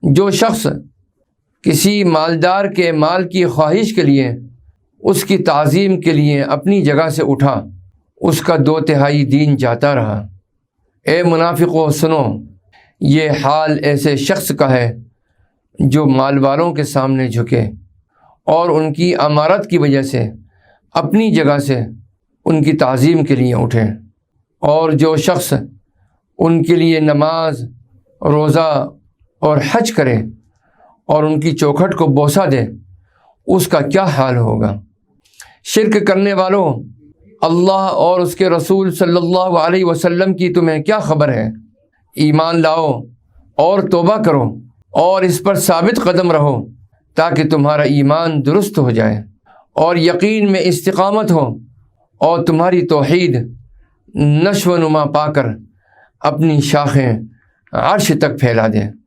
जो शख्स किसी मालदार के माल की ख्वाहिश के लिए उसकी ताज़ीम के लिए अपनी जगह से उठा, उसका 2/3 दीन जाता रहा। ए मुनाफिकों सुनो, ये हाल ऐसे शख्स का है जो माल वालों के सामने झुके और उनकी अमारत की वजह से अपनी जगह से उनकी ताज़ीम के लिए उठे, और जो शख्स उनके लिए नमाज, रोज़ा और हज करे और उनकी चौखट को बोसा दे, उसका क्या हाल होगा। शिर्क करने वालों, अल्लाह और उसके रसूल सल्लल्लाहु अलैहि वसल्लम की तुम्हें क्या ख़बर है। ईमान लाओ और तौबा करो और इस पर साबित कदम रहो ताकि तुम्हारा ईमान दुरुस्त हो जाए और यकीन में इस्तिकामत हो और तुम्हारी तौहीद नश्व नुमा पाकर अपनी शाखें अर्श तक फैला दें।